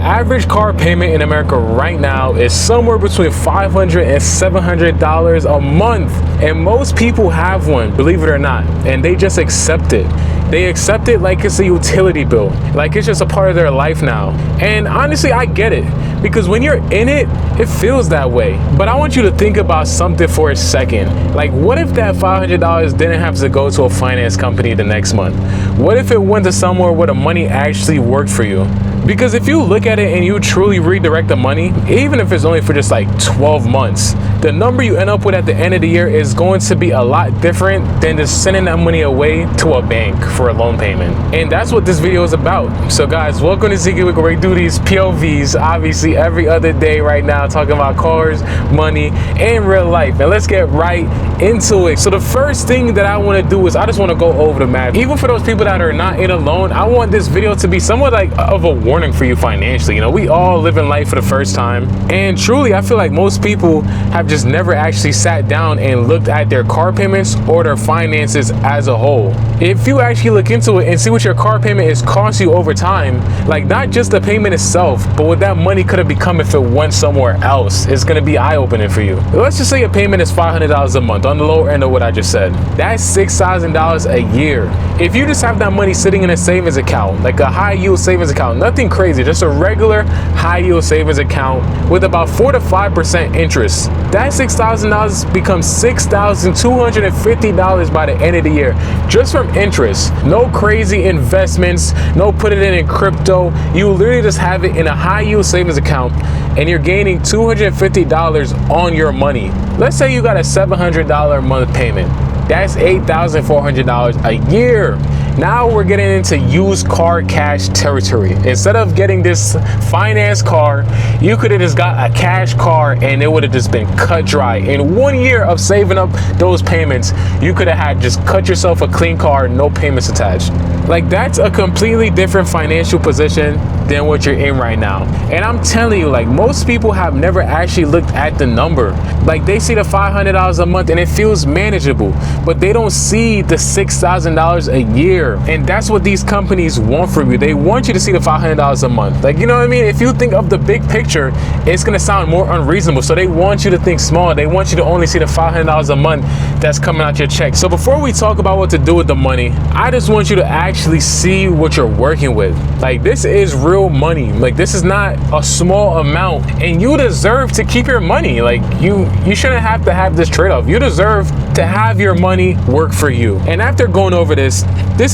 average car payment in America right now is somewhere between $500 and $700 a month. And most people have one, believe it or not, and they just accept it. They accept it like it's a utility bill, like it's just a part of their life now. And honestly, I get it, because when you're in it, it feels that way. But I want you to think about something for a second. Like, what if that $500 didn't have to go to a finance company the next month? What if it went to somewhere where the money actually worked for you? Because if you look at it and you truly redirect the money, even if it's only for just like 12 months, the number you end up with at the end of the year is going to be a lot different than just sending that money away to a bank for a loan payment. And that's what this video is about. So guys, welcome to Zeke Week, where we do these POVs, obviously every other day right now, talking about cars, money, and real life. And let's get right into it. So the first thing that I want to do is I just want to go over the math. Even for those people that are not in a loan, I want this video to be somewhat like of a warning for you financially. You know, we all live in life for the first time, and truly I feel like most people have just never actually sat down and looked at their car payments or their finances as a whole. If you actually look into it and see what your car payment is cost you over time, like not just the payment itself, but what that money could have become if it went somewhere else, it's going to be eye-opening for you. Let's just say a payment is $500 a month, on the lower end of what I just said. That's $6,000 a year. If you just have that money sitting in a savings account, like a high yield savings account, nothing crazy, just a regular high yield savings account with about 4 to 5% interest, that $6,000 becomes $6,250 by the end of the year, just from interest. No crazy investments, no put it in crypto. You literally just have it in a high yield savings account, and you're gaining $250 on your money. Let's say you got a $700 a month payment. That's $8,400 a year. Now we're getting into used car cash territory. Instead of getting this finance car, you could have just got a cash car and it would have just been cut dry. In 1 year of saving up those payments, you could have had just cut yourself a clean car, no payments attached. Like, that's a completely different financial position than what you're in right now. And I'm telling you, like, most people have never actually looked at the number. Like, they see the $500 a month and it feels manageable, but they don't see the $6,000 a year. And that's what these companies want from you. They want you to see the $500 a month. Like, you know what I mean? If you think of the big picture, it's gonna sound more unreasonable. So they want you to think small. They want you to only see the $500 a month that's coming out your check. So before we talk about what to do with the money, I just want you to actually see what you're working with. Like, this is real money. Like, this is not a small amount, and you deserve to keep your money. Like, you shouldn't have to have this trade-off. You deserve to have your money work for you. And after going over this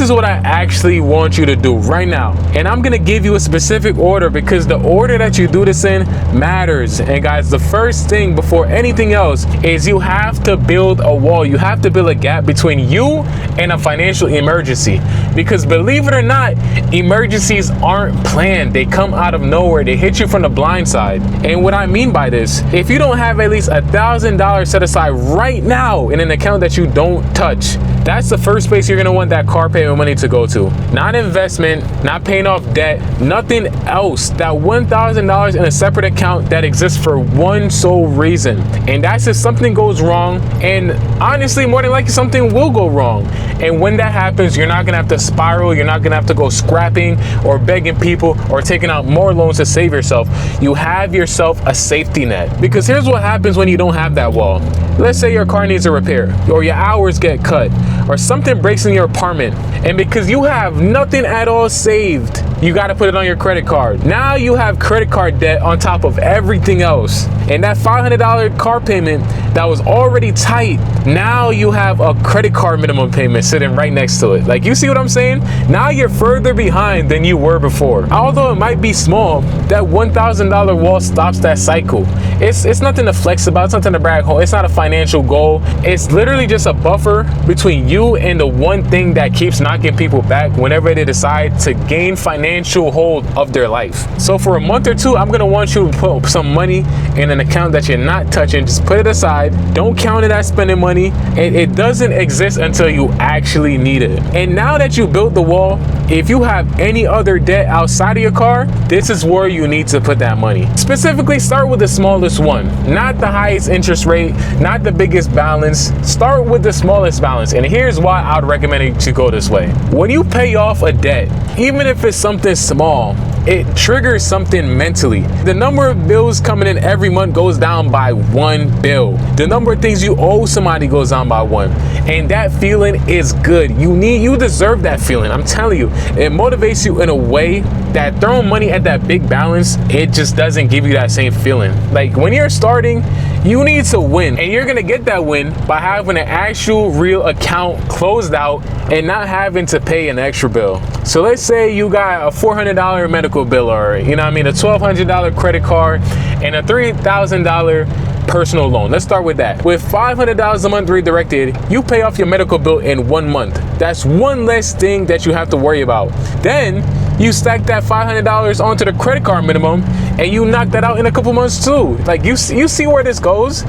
is what I actually want you to do right now. And I'm gonna give you a specific order, because the order that you do this in matters. And guys, the first thing before anything else is you have to build a wall. You have to build a gap between you and a financial emergency. Because believe it or not, emergencies aren't planned. They come out of nowhere. They hit you from the blind side. And what I mean by this, if you don't have at least $1,000 set aside right now in an account that you don't touch, that's the first place you're gonna want that car payment money to go to. Not investment, not paying off debt, nothing else. That $1,000 in a separate account that exists for one sole reason. And that's if something goes wrong, and honestly, more than likely something will go wrong. And when that happens, you're not gonna have to spiral, you're not gonna have to go scrapping or begging people or taking out more loans to save yourself. You have yourself a safety net. Because here's what happens when you don't have that wall. Let's say your car needs a repair, or your hours get cut, or something breaks in your apartment, and because you have nothing at all saved, you got to put it on your credit card. Now you have credit card debt on top of everything else. And that $500 car payment that was already tight, now you have a credit card minimum payment sitting right next to it. Like, you see what I'm saying? Now you're further behind than you were before. Although it might be small, that $1,000 wall stops that cycle. It's nothing to flex about. It's nothing to brag home. It's not a financial goal. It's literally just a buffer between you and the one thing that keeps knocking people back whenever they decide to gain financial hold of their life. So for a month or two, I'm gonna want you to put some money in an account that you're not touching. Just put it aside. Don't count it as spending money. It doesn't exist until you actually need it. And now that you built the wall, if you have any other debt outside of your car, this is where you need to put that money. Specifically, start with the smallest one, not the highest interest rate, not the biggest balance. Start with the smallest balance. And here's why I would recommend you to go this way. When you pay off a debt, even if it's something small, it triggers something mentally. The number of bills coming in every month goes down by 1 bill. The number of things you owe somebody goes down by 1. And that feeling is good. You deserve that feeling. I'm telling you, it motivates you in a way that throwing money at that big balance, it just doesn't give you that same feeling. Like when you're starting, you need to win, and you're gonna get that win by having an actual real account closed out and not having to pay an extra bill. So let's say you got a $400 medical bill, or a $1,200 credit card and a $3,000 personal loan. Let's start with that. With $500 a month redirected, you pay off your medical bill in 1 month. That's one less thing that you have to worry about. Then you stack that $500 onto the credit card minimum, and you knock that out in a couple months too. Like you see where this goes.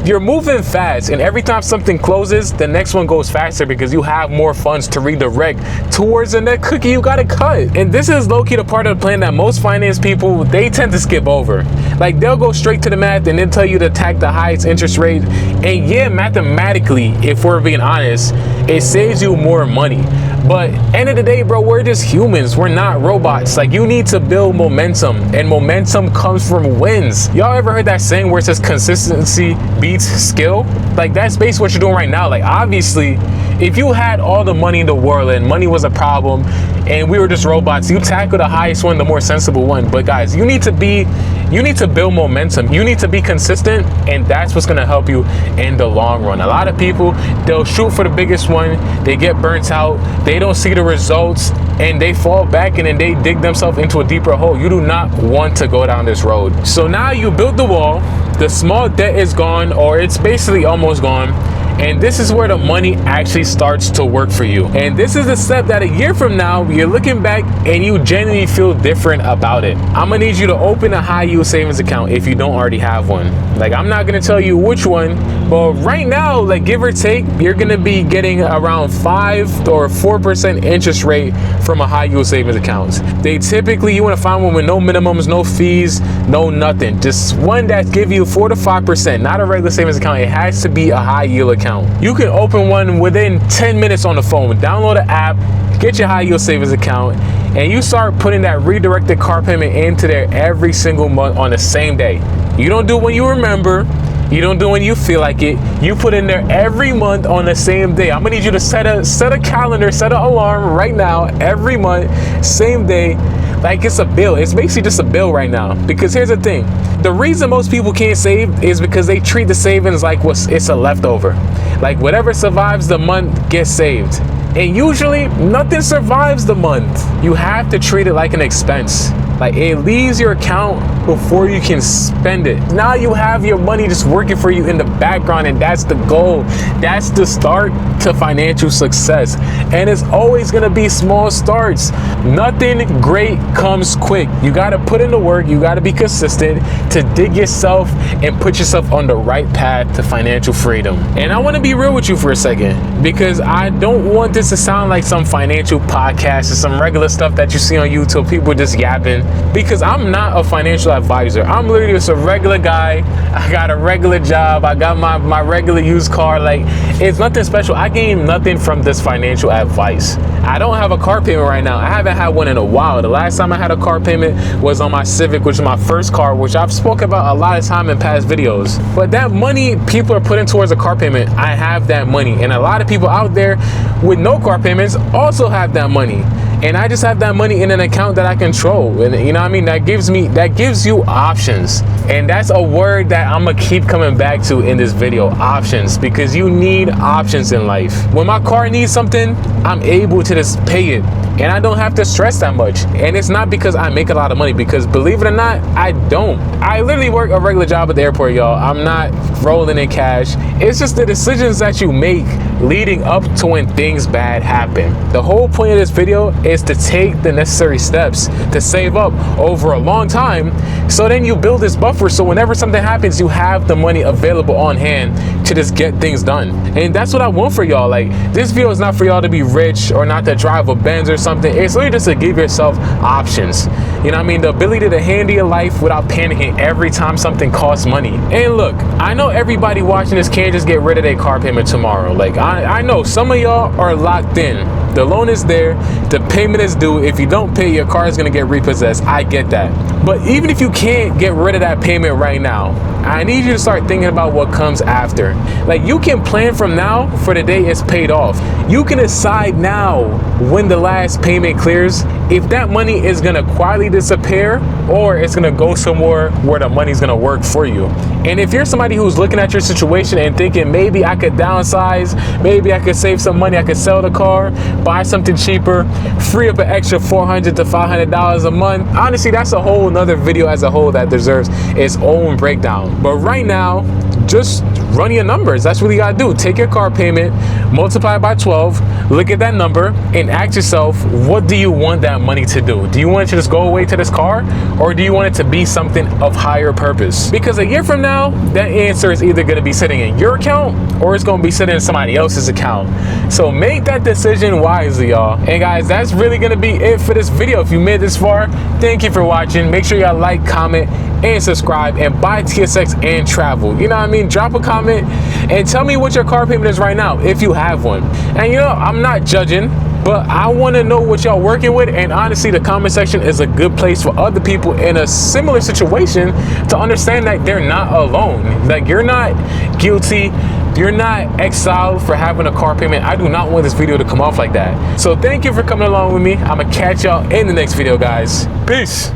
You're moving fast, and every time something closes, the next one goes faster because you have more funds to redirect towards the next cookie you gotta cut. And this is low-key the part of the plan that most finance people, they tend to skip over. Like they'll go straight to the math and then tell you to attack the highest interest rate. And yeah, mathematically, if we're being honest, it saves you more money. But end of the day, bro, we're just humans. We're not robots. Like you need to build momentum, and momentum comes from wins. Y'all ever heard that saying where it says consistency beats skill? Like that's basically what you're doing right now. Like obviously, if you had all the money in the world and money was a problem and we were just robots, you tackle the highest one, the more sensible one. But guys, you need to build momentum. You need to be consistent, and that's what's gonna help you in the long run. A lot of people, they'll shoot for the biggest one, they get burnt out, they don't see the results, and they fall back and then they dig themselves into a deeper hole. You do not want to go down this road. So now you built the wall, the small debt is gone, or it's basically almost gone. And this is where the money actually starts to work for you. And this is the step that a year from now, you're looking back and you genuinely feel different about it. I'm gonna need you to open a high yield savings account if you don't already have one. Like I'm not gonna tell you which one, but right now, like give or take, you're gonna be getting around 5 or 4% interest rate from a high yield savings account. They typically, you wanna find one with no minimums, no fees, no nothing. Just one that give you 4 to 5%, not a regular savings account. It has to be a high yield account. You can open one within 10 minutes on the phone. Download the app, get your high yield savings account, and you start putting that redirected car payment into there every single month on the same day. You don't do it when you remember. You don't do it when you feel like it. You put in there every month on the same day. I'm gonna need you to set a calendar, set an alarm right now, every month, same day. Like it's a bill. It's basically just a bill right now. Because here's the thing. The reason most people can't save is because they treat the savings like it's a leftover. Like whatever survives the month gets saved. And usually nothing survives the month. You have to treat it like an expense. Like it leaves your account before you can spend it. Now you have your money just working for you in the background, and that's the goal. That's the start to financial success. And it's always gonna be small starts. Nothing great comes quick. You gotta put in the work, you gotta be consistent to dig yourself and put yourself on the right path to financial freedom. And I wanna be real with you for a second, because I don't want this to sound like some financial podcast or some regular stuff that you see on YouTube, people just yapping. Because I'm not a financial advisor. I'm literally just a regular guy. I got a regular job. I got my regular used car. Like, it's nothing special. I gain nothing from this financial advice. I don't have a car payment right now. I haven't had one in a while. The last time I had a car payment was on my Civic, which is my first car, which I've spoken about a lot of time in past videos. But that money people are putting towards a car payment, I have that money. And a lot of people out there with no car payments also have that money. And I just have that money in an account that I control. And you know what I mean? That gives you options. And that's a word that I'm gonna keep coming back to in this video, options, because you need options in life. When my car needs something, I'm able to just pay it. And I don't have to stress that much. And it's not because I make a lot of money, because believe it or not, I don't. I literally work a regular job at the airport, y'all. I'm not rolling in cash. It's just the decisions that you make leading up to when things bad happen. The whole point of this video is to take the necessary steps to save up over a long time, so then you build this buffer, so whenever something happens, you have the money available on hand to just get things done. And that's what I want for y'all. Like, this video is not for y'all to be rich or not to drive a Benz or something. It's literally just to give yourself options. You know what I mean? The ability to handle your life without panicking every time something costs money. And look, I know everybody watching this can't just get rid of their car payment tomorrow. Like, I know some of y'all are locked in. The loan is there, the payment is due. If you don't pay, your car is gonna get repossessed. I get that. But even if you can't get rid of that payment right now, I need you to start thinking about what comes after. Like, you can plan from now for the day it's paid off. You can decide now when the last payment clears if that money is gonna quietly disappear or it's gonna go somewhere where the money's gonna work for you. And if you're somebody who's looking at your situation and thinking maybe I could downsize, maybe I could save some money, I could sell the car, buy something cheaper, free up an extra $400 to $500 a month, honestly, that's a whole nother video as a whole that deserves its own breakdown. But right now, just run your numbers. That's what you gotta do. Take your car payment, multiply it by 12, look at that number, and ask yourself, what do you want that money to do? Do you want it to just go away to this car, or do you want it to be something of higher purpose? Because a year from now, that answer is either gonna be sitting in your account, or it's gonna be sitting in somebody else's account. So make that decision wisely, y'all. And guys, that's really gonna be it for this video. If you made this far, thank you for watching. Make sure y'all like, comment, and subscribe, and buy TSX and travel. You know what I mean? Drop a comment and tell me what your car payment is right now, if you have one. And you know, I'm not judging, but I want to know what y'all working with. And honestly, the comment section is a good place for other people in a similar situation to understand that they're not alone. Like, you're not guilty, you're not exiled for having a car payment. I do not want this video to come off like that. So thank you for coming along with me. I'm gonna catch y'all in the next video, guys. Peace.